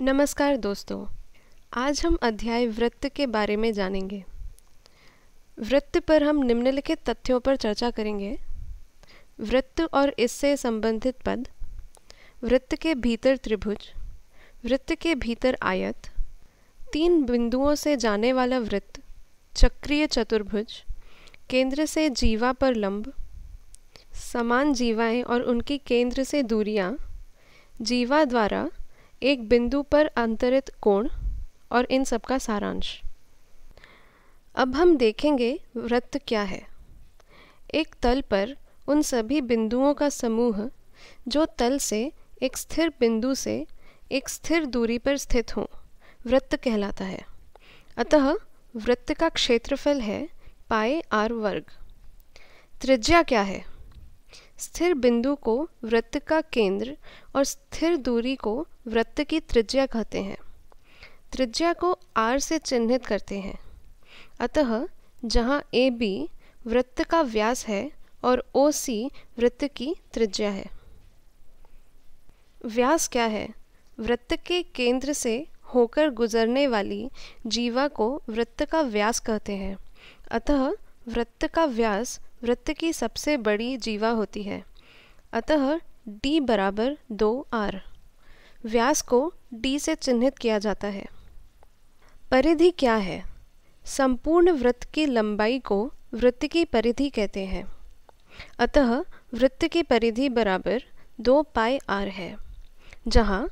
नमस्कार दोस्तों, आज हम अध्याय वृत्त के बारे में जानेंगे। वृत्त पर हम निम्नलिखित तथ्यों पर चर्चा करेंगे। वृत्त और इससे संबंधित पद, वृत्त के भीतर त्रिभुज, वृत्त के भीतर आयत, 3 बिंदुओं से जाने वाला वृत्त, चक्रीय चतुर्भुज, केंद्र से जीवा पर लंब, समान जीवाएं और उनकी केंद्र से दूरियां, जीवा द्वारा एक बिंदु पर अंतरित कोण और इन सब का सारांश। अब हम देखेंगे वृत्त क्या है। एक तल पर उन सभी बिंदुओं का समूह जो तल से एक स्थिर बिंदु से एक स्थिर दूरी पर स्थित हों, वृत्त कहलाता है। अतः वृत्त का क्षेत्रफल है पाई r वर्ग। त्रिज्या क्या है? स्थिर बिंदु को वृत्त का केंद्र और स्थिर दूरी को वृत्त की त्रिज्या कहते हैं। त्रिज्या को r से चिन्हित करते हैं। अतः जहाँ AB वृत्त का व्यास है और OC वृत्त की त्रिज्या है। व्यास क्या है? वृत्त के केंद्र से होकर गुजरने वाली जीवा को वृत्त का व्यास कहते हैं। अतः वृत्त का व्यास वृत्त की सबसे बड़ी जीवा होती है। अतः d बराबर 2r। व्यास को d से चिन्हित किया जाता है। परिधि क्या है? संपूर्ण वृत्त की लंबाई को वृत्त की परिधि कहते हैं। अतः वृत्त की परिधि बराबर 2 पाई r है, जहाँ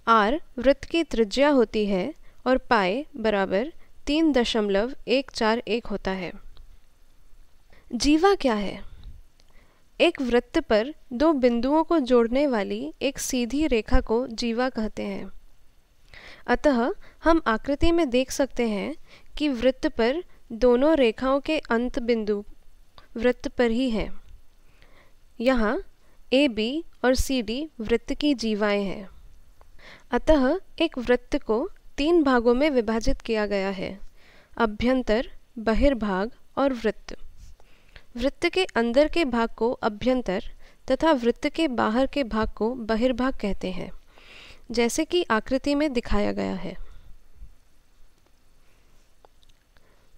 r वृत्त की त्रिज्या होती है और पाई बराबर 3.141 होता है। जीवा क्या है? एक वृत्त पर 2 बिंदुओं को जोड़ने वाली एक सीधी रेखा को जीवा कहते हैं। अतः हम आकृति में देख सकते हैं कि वृत्त पर दोनों रेखाओं के अंत बिंदु वृत्त पर ही हैं। यहाँ AB और CD वृत्त की जीवाएं हैं। अतः एक वृत्त को 3 भागों में विभाजित किया गया है: अभ्यंतर, बहिर्भाग और वृत्त। वृत्त के अंदर के भाग को अभ्यंतर तथा वृत्त के बाहर के भाग को बहिर्भाग कहते हैं, जैसे कि आकृति में दिखाया गया है।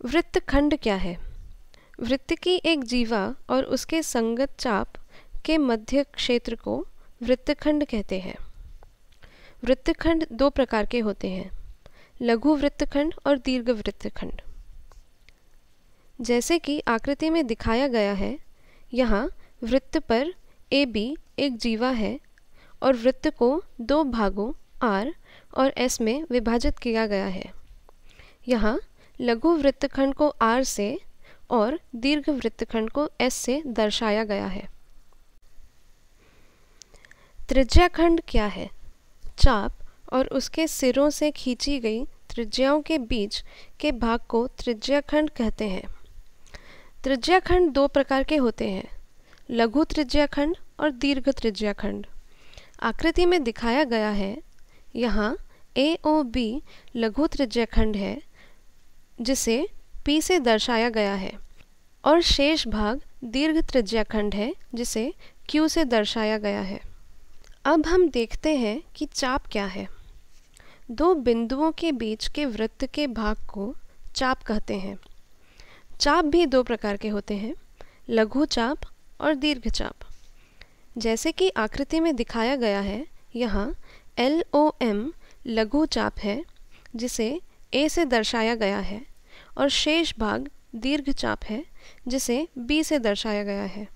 वृत्तखंड क्या है? वृत्त की एक जीवा और उसके संगत चाप के मध्य क्षेत्र को वृत्तखंड कहते हैं। वृत्तखंड 2 प्रकार के होते हैं: लघु वृत्तखंड और दीर्घ वृत्तखंड। जैसे कि आकृति में दिखाया गया है, यहाँ वृत्त पर AB एक जीवा है और वृत्त को 2 भागों R और S में विभाजित किया गया है। यहाँ लघु वृत्तखंड को R से और दीर्घ वृत्तखंड को S से दर्शाया गया है। त्रिज्याखंड क्या है? चाप और उसके सिरों से खींची गई त्रिज्याओं के बीच के भाग को त्रिज्याखंड कहते हैं। त्रिज्याखंड 2 प्रकार के होते हैं: लघु त्रिज्याखंड और दीर्घ त्रिज्याखंड। आकृति में दिखाया गया है, यहाँ AOB लघु त्रिज्याखंड है जिसे P से दर्शाया गया है, और शेष भाग दीर्घ त्रिज्याखंड है जिसे Q से दर्शाया गया है। अब हम देखते हैं कि चाप क्या है। 2 बिंदुओं के बीच के वृत्त के भाग को चाप कहते हैं। चाप भी 2 प्रकार के होते हैं: लघु चाप और दीर्घ चाप। जैसे कि आकृति में दिखाया गया है, यहाँ LOM लघु चाप है जिसे A से दर्शाया गया है, और शेष भाग दीर्घ चाप है जिसे B से दर्शाया गया है।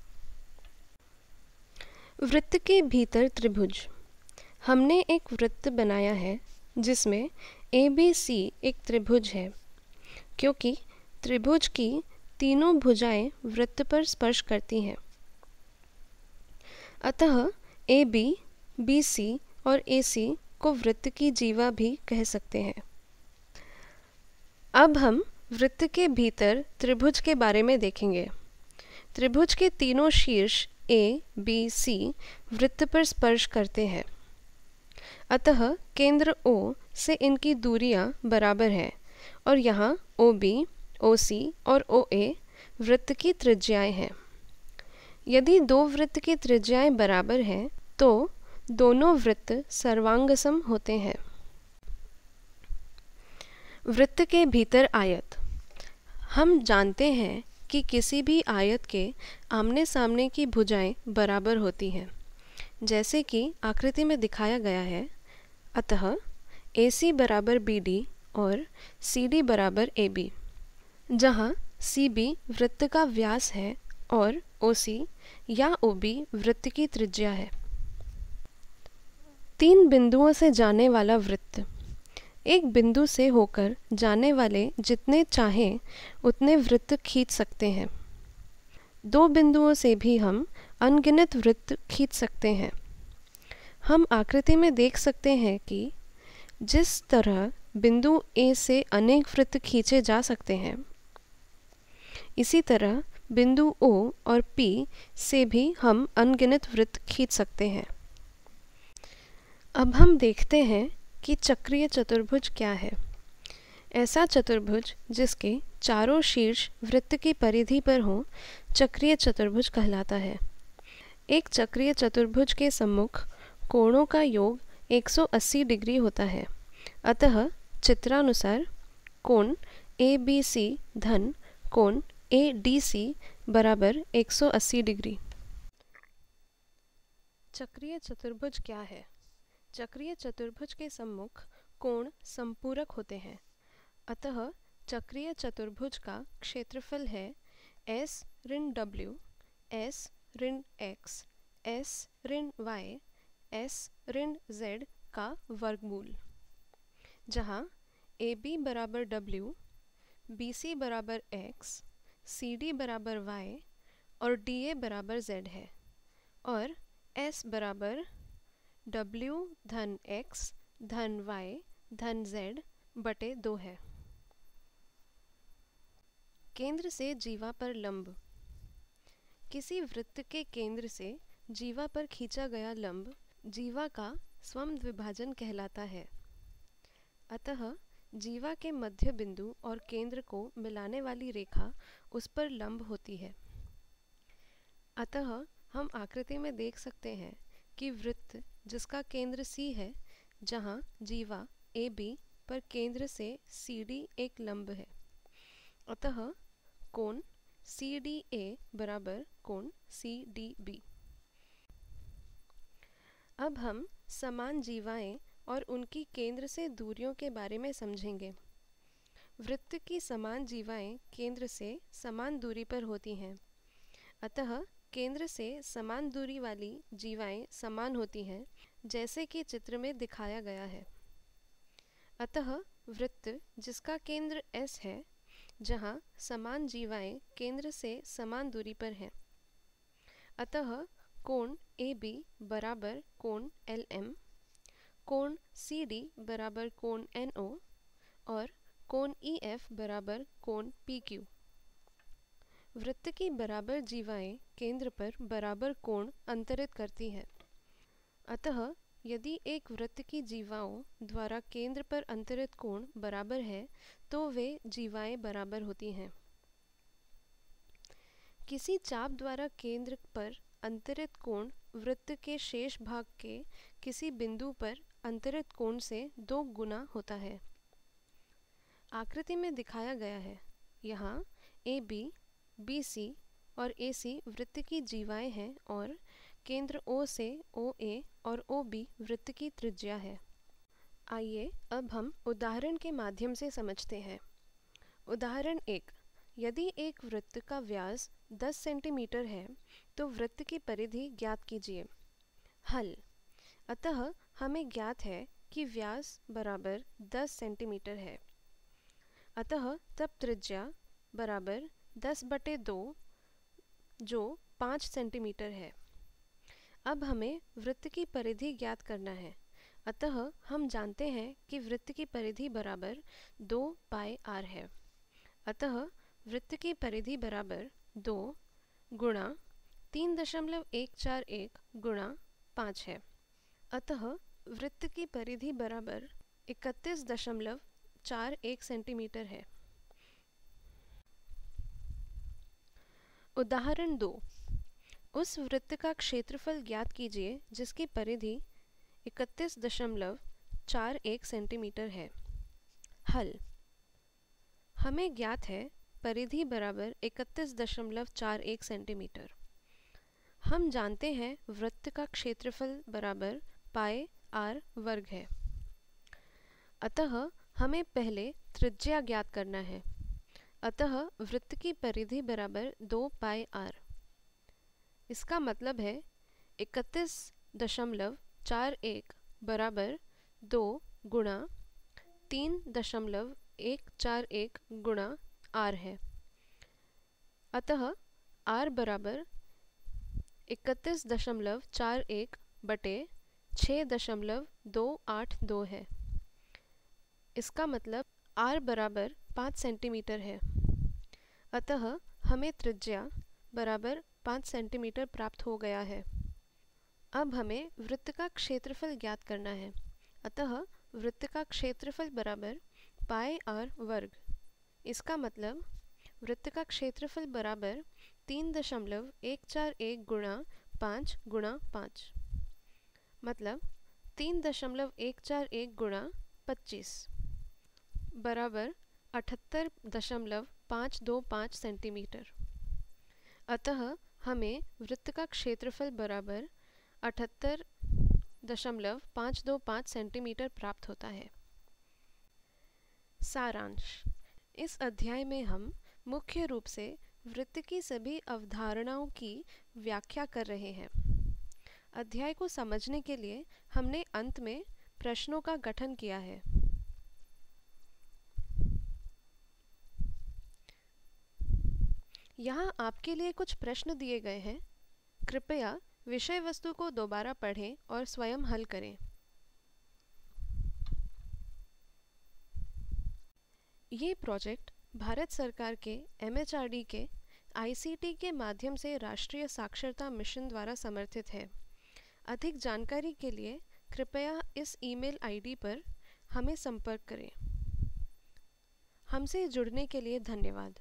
वृत्त के भीतर त्रिभुज। हमने एक वृत्त बनाया है जिसमें ABC एक त्रिभुज है। क्योंकि त्रिभुज की तीनों भुजाएं वृत्त पर स्पर्श करती हैं, अतः AB, BC और AC को वृत्त की जीवा भी कह सकते हैं। अब हम वृत्त के भीतर त्रिभुज के बारे में देखेंगे। त्रिभुज के तीनों शीर्ष A, B, C वृत्त पर स्पर्श करते हैं। अतः केंद्र O से इनकी दूरियां बराबर हैं, और यहाँ OB, OC और OA वृत्त की त्रिज्याएं हैं। यदि 2 वृत्त की त्रिज्याएं बराबर हैं तो दोनों वृत्त सर्वांगसम होते हैं। वृत्त के भीतर आयत। हम जानते हैं कि किसी भी आयत के आमने सामने की भुजाएं बराबर होती हैं, जैसे कि आकृति में दिखाया गया है। अतः AC बराबर BD और CD बराबर AB, जहाँ CB वृत्त का व्यास है और OC या OB वृत्त की त्रिज्या है। 3 बिंदुओं से जाने वाला वृत्त एक बिंदु से होकर जाने वाले जितने चाहें उतने वृत्त खींच सकते हैं। 2 बिंदुओं से भी हम अनगिनत वृत्त खींच सकते हैं। हम आकृति में देख सकते हैं कि जिस तरह बिंदु A से अनेक वृत्त खींचे जा सकते हैं, इसी तरह बिंदु O और P से भी हम अनगिनत वृत्त खींच सकते हैं। अब हम देखते हैं कि चक्रीय चतुर्भुज क्या है। ऐसा चतुर्भुज जिसके चारों शीर्ष वृत्त की परिधि पर हों चक्रीय चतुर्भुज कहलाता है। एक चक्रीय चतुर्भुज के सम्मुख कोणों का योग 180 डिग्री होता है। अतः चित्रानुसार कोण ABC धन कोण ADC बराबर 180 डिग्री। चक्रीय चतुर्भुज क्या है? चक्रीय चतुर्भुज के सम्मुख कोण संपूरक होते हैं। अतः चक्रीय चतुर्भुज का क्षेत्रफल है S ऋण W, S ऋण X, S ऋण Y, S ऋण Z का वर्गमूल, जहाँ AB बराबर W, BC बराबर X, CD बराबर Y और DA बराबर Z है और S बराबर W धन X धन Y धन Z बटे 2 है। केंद्र से जीवा पर लंब। किसी वृत्त के केंद्र से जीवा पर खींचा गया लंब जीवा का स्वद्विभाजन कहलाता है। अतः जीवा के मध्य बिंदु और केंद्र को मिलाने वाली रेखा उस पर लंब होती है। अतः हम आकृति में देख सकते हैं कि वृत्त जिसका केंद्र C है, जहाँ जीवा AB पर केंद्र से CD एक लंब है। अतः कोण CDA बराबर कोण CDB। अब हम समान जीवाएं और उनकी केंद्र से दूरियों के बारे में समझेंगे। वृत्त की समान जीवाएं केंद्र से समान दूरी पर होती हैं। अतः केंद्र से समान दूरी वाली जीवाएं समान होती हैं, जैसे कि चित्र में दिखाया गया है। अतः वृत्त जिसका केंद्र S है, जहाँ समान जीवाएं केंद्र से समान दूरी पर हैं। अतः कोण AB बराबर कोण LM, कोण CD बराबर कोण NO और कोण EF बराबर कोण PQ। वृत्त की बराबर जीवाएं केंद्र पर बराबर कोण अंतरित करती हैं। अतः यदि एक वृत्त की जीवाओं द्वारा केंद्र पर अंतरित कोण बराबर है तो वे जीवाएं बराबर होती हैं। किसी चाप द्वारा केंद्र पर अंतरित कोण वृत्त के शेष भाग के किसी बिंदु पर अंतरित कोण से 2 गुना होता है। आकृति में दिखाया गया है। यहाँ AB, BC और AC वृत्त की जीवाएं हैं और केंद्र O से OA और OB वृत्त की त्रिज्या है। आइए अब हम उदाहरण के माध्यम से समझते हैं। उदाहरण 1। यदि एक वृत्त का व्यास 10 सेंटीमीटर है तो वृत्त की परिधि ज्ञात कीजिए। हल। अतः हमें ज्ञात है कि व्यास बराबर 10 सेंटीमीटर है। अतः तब त्रिज्या बराबर 10/2 जो 5 सेंटीमीटर है। अब हमें वृत्त की परिधि ज्ञात करना है। अतः हम जानते हैं कि वृत्त की परिधि बराबर 2πr है। अतः वृत्त की परिधि बराबर 2 गुणा 3.141 गुणा 5 है। अतः वृत्त की परिधि बराबर 31.41 सेंटीमीटर है। उदाहरण 2। उस वृत्त का क्षेत्रफल ज्ञात कीजिए जिसकी परिधि 31.41 सेंटीमीटर है। हल। हमें ज्ञात है परिधि बराबर 31.41 सेंटीमीटर। हम जानते हैं वृत्त का क्षेत्रफल बराबर पाई r वर्ग है। अतः हमें पहले त्रिज्या ज्ञात करना है। अतः वृत्त की परिधि बराबर 2 पाई r। इसका मतलब है 31.41 बराबर 2 गुणा 3.141 गुणा r है। अतः r बराबर 31.41 बटे 6.282 है। इसका मतलब r बराबर 5 सेंटीमीटर है। अतः हमें त्रिज्या बराबर 5 सेंटीमीटर प्राप्त हो गया है। अब हमें वृत्त का क्षेत्रफल ज्ञात करना है। अतः वृत्त का क्षेत्रफल बराबर पाई r वर्ग। इसका मतलब वृत्त का क्षेत्रफल बराबर 3.141 गुणा 5 गुणा 5, मतलब 3.141 गुणा 25 बराबर 78.525 सेंटीमीटर। अतः हमें वृत्त का क्षेत्रफल बराबर 78.525 सेंटीमीटर प्राप्त होता है। सारांश: इस अध्याय में हम मुख्य रूप से वृत्त की सभी अवधारणाओं की व्याख्या कर रहे हैं। अध्याय को समझने के लिए हमने अंत में प्रश्नों का गठन किया है। यहाँ आपके लिए कुछ प्रश्न दिए गए हैं। कृपया विषय वस्तु को दोबारा पढ़ें और स्वयं हल करें। ये प्रोजेक्ट भारत सरकार के MHRD के ICT के माध्यम से राष्ट्रीय साक्षरता मिशन द्वारा समर्थित है। अधिक जानकारी के लिए कृपया इस ईमेल ID पर हमें संपर्क करें। हमसे जुड़ने के लिए धन्यवाद।